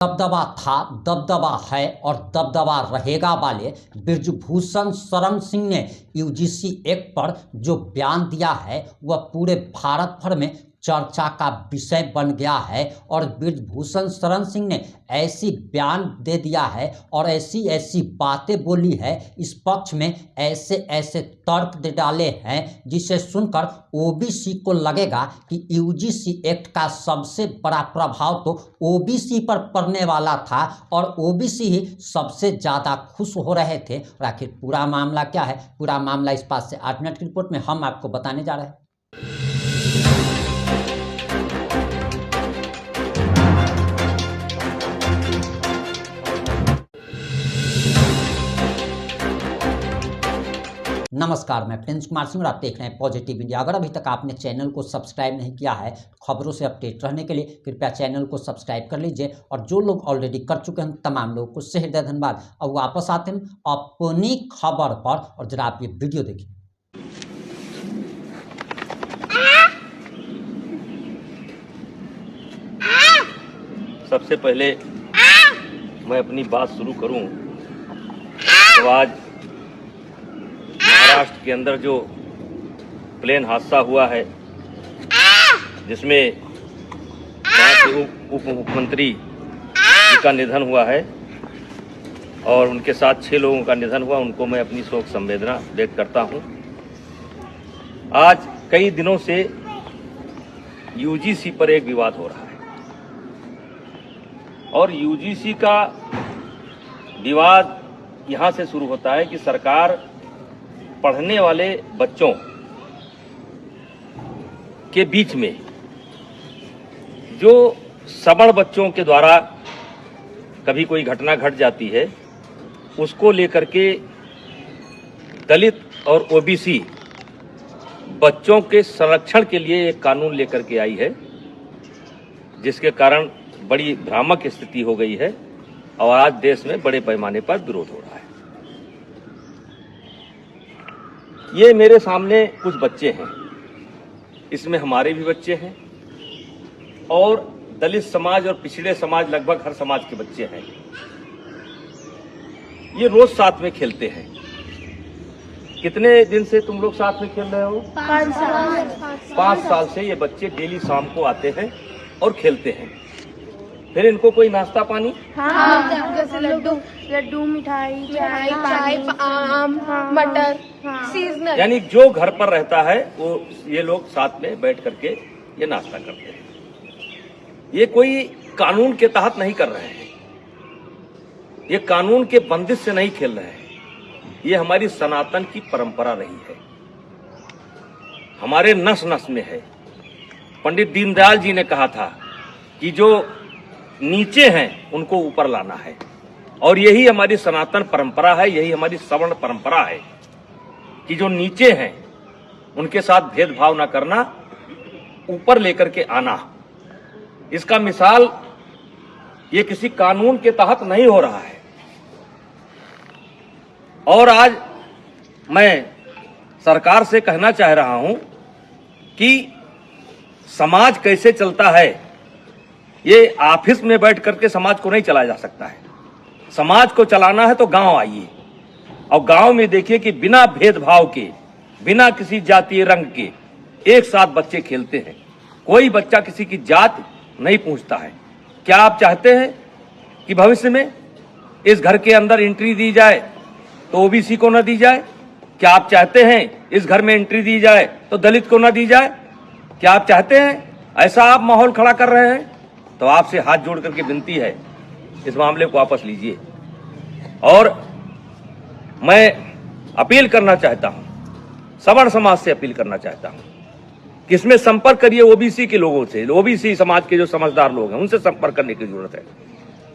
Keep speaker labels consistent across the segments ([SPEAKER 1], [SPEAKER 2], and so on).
[SPEAKER 1] दबदबा था, दबदबा है और दबदबा रहेगा वाले बृजभूषण शरण सिंह ने यूजीसी एक्ट पर जो बयान दिया है वह पूरे भारत भर में चर्चा का विषय बन गया है। और बृजभूषण शरण सिंह ने ऐसी बयान दे दिया है और ऐसी ऐसी बातें बोली है, इस पक्ष में ऐसे ऐसे तर्क दे डाले हैं जिसे सुनकर ओबीसी को लगेगा कि यूजीसी एक्ट का सबसे बड़ा प्रभाव तो ओबीसी पर पड़ने वाला था और ओबीसी ही सबसे ज़्यादा खुश हो रहे थे। और आखिर पूरा मामला क्या है, पूरा मामला इस बात से 8 मिनट की रिपोर्ट में हम आपको बताने जा रहे हैं। नमस्कार, मैं प्रिंस कुमार सिंह और आप देख रहे हैं पॉजिटिव इंडिया। अगर अभी तक आपने चैनल को सब्सक्राइब नहीं किया है, खबरों से अपडेट रहने के लिए कृपया चैनल को सब्सक्राइब कर लीजिए। और जो लोग ऑलरेडी कर चुके हैं तमाम लोगों को हृदय धन्यवाद। और वापस आते हैं अपनी खबर पर और जरा आप ये वीडियो देखिए।
[SPEAKER 2] सबसे पहले मैं अपनी बात शुरू करूं तो आज महाराष्ट्र के अंदर जो प्लेन हादसा हुआ है जिसमें वहाँ के उप मुख्यमंत्री जी का निधन हुआ है और उनके साथ 6 लोगों का निधन हुआ, उनको मैं अपनी शोक संवेदना व्यक्त करता हूँ। आज कई दिनों से यूजीसी पर एक विवाद हो रहा है और यूजीसी का विवाद यहाँ से शुरू होता है कि सरकार पढ़ने वाले बच्चों के बीच में जो सवर्ण बच्चों के द्वारा कभी कोई घटना घट जाती है उसको लेकर के दलित और ओबीसी बच्चों के संरक्षण के लिए एक कानून लेकर के आई है, जिसके कारण बड़ी भ्रामक स्थिति हो गई है और आज देश में बड़े पैमाने पर विरोध हो रहा है। ये मेरे सामने कुछ बच्चे हैं, इसमें हमारे भी बच्चे हैं और दलित समाज और पिछड़े समाज लगभग हर समाज के बच्चे हैं। ये रोज साथ में खेलते हैं। कितने दिन से तुम लोग साथ में खेल रहे हो? 5 साल से ये बच्चे डेली शाम को आते हैं और खेलते हैं। फिर इनको कोई नाश्ता पानी?
[SPEAKER 3] हाँ, जैसे लड्डू मिठाई चाय आम मटर सीजनल,
[SPEAKER 2] यानी जो घर पर रहता है वो ये लोग साथ में बैठ करके ये नाश्ता करते हैं। ये कोई कानून के तहत नहीं कर रहे हैं, ये कानून के बंदिश से नहीं खेल रहे हैं। ये हमारी सनातन की परंपरा रही है, हमारे नस नस में है। पंडित दीनदयाल जी ने कहा था कि जो नीचे हैं उनको ऊपर लाना है और यही हमारी सनातन परंपरा है, यही हमारी सवर्ण परंपरा है कि जो नीचे हैं उनके साथ भेदभाव ना करना, ऊपर लेकर के आना। इसका मिसाल ये किसी कानून के तहत नहीं हो रहा है। और आज मैं सरकार से कहना चाह रहा हूं कि समाज कैसे चलता है, ये ऑफिस में बैठ करके समाज को नहीं चलाया जा सकता है। समाज को चलाना है तो गांव आइए और गांव में देखिए कि बिना भेदभाव के, बिना किसी जातीय रंग के एक साथ बच्चे खेलते हैं। कोई बच्चा किसी की जात नहीं पूछता है। क्या आप चाहते हैं कि भविष्य में इस घर के अंदर एंट्री दी जाए तो ओबीसी को न दी जाए? क्या आप चाहते हैं इस घर में एंट्री दी जाए तो दलित को न दी जाए? क्या आप चाहते हैं ऐसा आप माहौल खड़ा कर रहे हैं? तो आपसे हाथ जोड़ करके विनती है, इस मामले को वापस लीजिए। और मैं अपील करना चाहता हूं, सवर्ण समाज से अपील करना चाहता हूं कि इसमें संपर्क करिए ओबीसी के लोगों से। ओबीसी समाज के जो समझदार लोग हैं उनसे संपर्क करने की जरूरत है।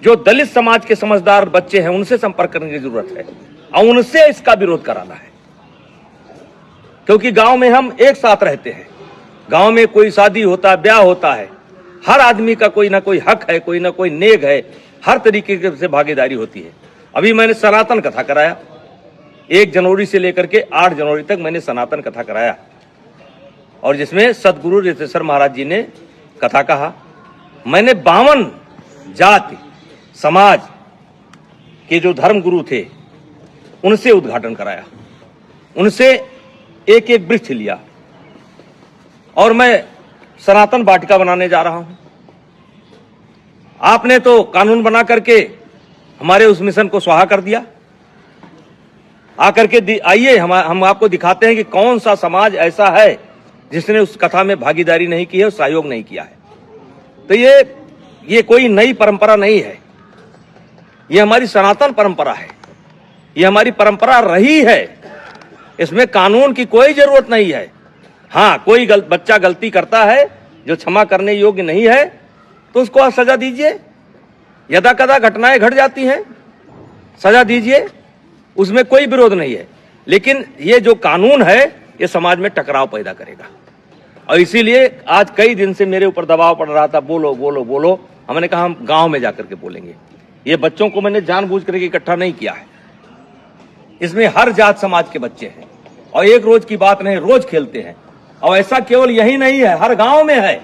[SPEAKER 2] जो दलित समाज के समझदार बच्चे हैं उनसे संपर्क करने की जरूरत है और उनसे इसका विरोध कराना है, क्योंकि गांव में हम एक साथ रहते हैं। गांव में कोई शादी होता है, ब्याह होता है, हर आदमी का कोई ना कोई हक है, कोई ना कोई नेक है, हर तरीके से भागीदारी होती है। अभी मैंने सनातन कथा कराया, 1 जनवरी से लेकर के 8 जनवरी तक मैंने सनातन कथा कराया और जिसमें सदगुरु रितेश्वर महाराज जी ने कथा कहा। मैंने 52 जाति समाज के जो धर्म गुरु थे उनसे उद्घाटन कराया, उनसे एक एक वृक्ष लिया और मैं सनातन वाटिका बनाने जा रहा हूं। आपने तो कानून बना करके हमारे उस मिशन को स्वाहा कर दिया। आकर के आइए हम आपको दिखाते हैं कि कौन सा समाज ऐसा है जिसने उस कथा में भागीदारी नहीं की है और सहयोग नहीं किया है। तो ये कोई नई परंपरा नहीं है, ये हमारी सनातन परंपरा है, ये हमारी परंपरा रही है। इसमें कानून की कोई जरूरत नहीं है। हाँ, कोई बच्चा गलती करता है जो क्षमा करने योग्य नहीं है तो उसको आप सजा दीजिए। यदा कदा घटनाएं घट जाती हैं, सजा दीजिए, उसमें कोई विरोध नहीं है। लेकिन ये जो कानून है ये समाज में टकराव पैदा करेगा और इसीलिए आज कई दिन से मेरे ऊपर दबाव पड़ रहा था, बोलो बोलो बोलो। हमने कहा हम गांव में जाकर के बोलेंगे। ये बच्चों को मैंने जानबूझ करके इकट्ठा नहीं किया है, इसमें हर जात समाज के बच्चे हैं और एक रोज की बात नहीं, रोज खेलते हैं। और ऐसा केवल यही नहीं है, हर गांव में है।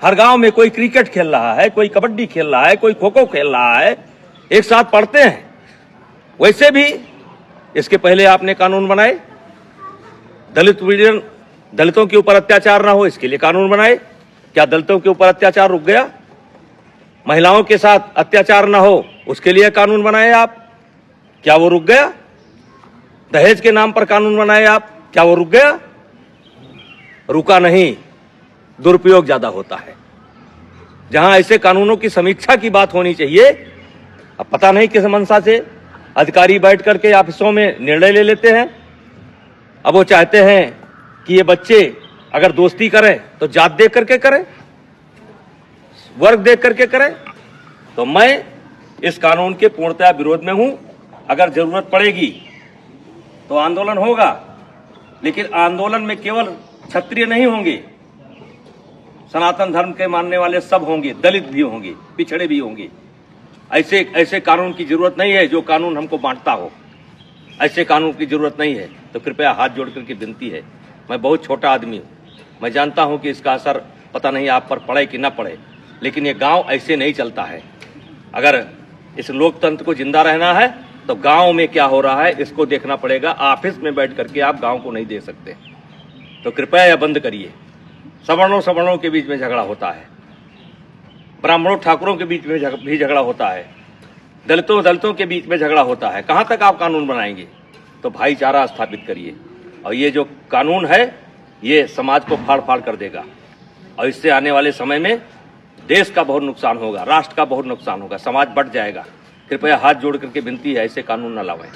[SPEAKER 2] हर गांव में कोई क्रिकेट खेल रहा है, कोई कबड्डी खेल रहा है, कोई खो खो खेल रहा है, एक साथ पढ़ते हैं। वैसे भी इसके पहले आपने कानून बनाए, दलितों के ऊपर अत्याचार ना हो इसके लिए कानून बनाए। क्या दलितों के ऊपर अत्याचार रुक गया? महिलाओं के साथ अत्याचार ना हो उसके लिए कानून बनाए आप, क्या वो रुक गया? दहेज के नाम पर कानून बनाए आप, क्या वो रुक गया? रुका नहीं, दुरुपयोग ज्यादा होता है। जहां ऐसे कानूनों की समीक्षा की बात होनी चाहिए, अब पता नहीं किस मंशा से अधिकारी बैठ करके ऑफिसों में निर्णय ले लेते हैं। अब वो चाहते हैं कि ये बच्चे अगर दोस्ती करें तो जात देख करके करें, वर्ग देख करके करें। तो मैं इस कानून के पूर्णतः विरोध में हूं। अगर जरूरत पड़ेगी तो आंदोलन होगा, लेकिन आंदोलन में केवल क्षत्रिय नहीं होंगे, सनातन धर्म के मानने वाले सब होंगे, दलित भी होंगे, पिछड़े भी होंगे। ऐसे कानून की जरूरत नहीं है जो कानून हमको बांटता हो। ऐसे कानून की जरूरत नहीं है। तो कृपया हाथ जोड़ करके विनती है, मैं बहुत छोटा आदमी हूं, मैं जानता हूं कि इसका असर पता नहीं आप पर पड़े कि ना पड़े, लेकिन ये गांव ऐसे नहीं चलता है। अगर इस लोकतंत्र को जिंदा रहना है तो गांव में क्या हो रहा है इसको देखना पड़ेगा। ऑफिस में बैठ करके आप गांव को नहीं दे सकते। तो कृपया यह बंद करिए। सवर्णों के बीच में झगड़ा होता है, ब्राह्मणों ठाकुरों के बीच में भी झगड़ा होता है, दलितों के बीच में झगड़ा होता है। कहां तक आप कानून बनाएंगे? तो भाईचारा स्थापित करिए। और ये जो कानून है ये समाज को फाड़ फाड़ कर देगा और इससे आने वाले समय में देश का बहुत नुकसान होगा, राष्ट्र का बहुत नुकसान होगा, समाज बढ़ जाएगा। कृपया हाथ जोड़ करके विनती है, ऐसे कानून न लाएं।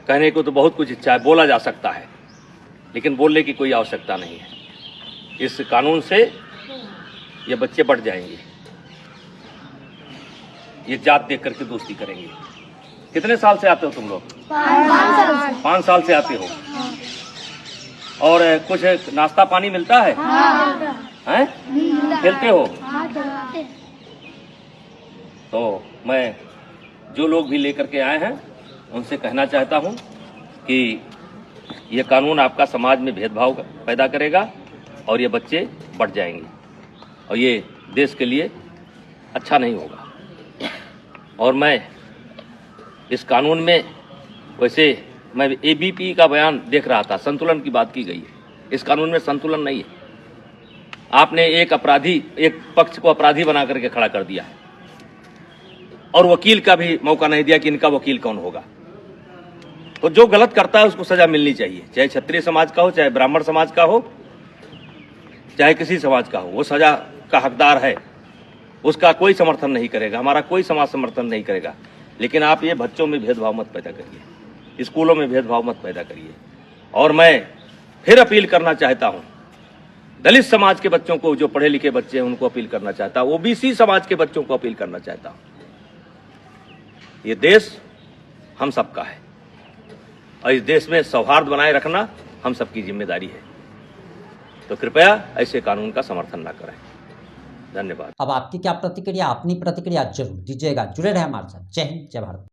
[SPEAKER 2] कहने को तो बहुत कुछ इच्छा है, बोला जा सकता है, लेकिन बोलने की कोई आवश्यकता नहीं है। इस कानून से ये बच्चे बढ़ जाएंगे, ये जात देख करके दोस्ती करेंगे। कितने साल से आते हो तुम लोग? 5 साल से आते हो। और कुछ नाश्ता पानी मिलता है? हैं? खेलते हो? तो मैं जो लोग भी लेकर के आए हैं उनसे कहना चाहता हूं कि ये कानून आपका समाज में भेदभाव पैदा करेगा और ये बच्चे बढ़ जाएंगे और ये देश के लिए अच्छा नहीं होगा। और मैं इस कानून में, वैसे मैं एबीपी का बयान देख रहा था, संतुलन की बात की गई है। इस कानून में संतुलन नहीं है। आपने एक पक्ष को अपराधी बना करके खड़ा कर दिया है और वकील का भी मौका नहीं दिया कि इनका वकील कौन होगा। तो जो गलत करता है उसको सजा मिलनी चाहिए, चाहे क्षत्रिय समाज का हो, चाहे ब्राह्मण समाज का हो, चाहे किसी समाज का हो, वो सजा का हकदार है। उसका कोई समर्थन नहीं करेगा, हमारा कोई समाज समर्थन नहीं करेगा। लेकिन आप ये बच्चों में भेदभाव मत पैदा करिए, स्कूलों में भेदभाव मत पैदा करिए। और मैं फिर अपील करना चाहता हूं दलित समाज के बच्चों को, जो पढ़े लिखे बच्चे हैं उनको अपील करना चाहता हूं, ओबीसी समाज के बच्चों को अपील करना चाहता हूं। ये देश हम सबका है और इस देश में सौहार्द बनाए रखना हम सबकी जिम्मेदारी है। तो कृपया ऐसे कानून का समर्थन न करें। धन्यवाद।
[SPEAKER 1] अब आपकी क्या प्रतिक्रिया, अपनी प्रतिक्रिया जरूर दीजिएगा। जुड़े रहे हमारे साथ। जय हिंद, जय भारत।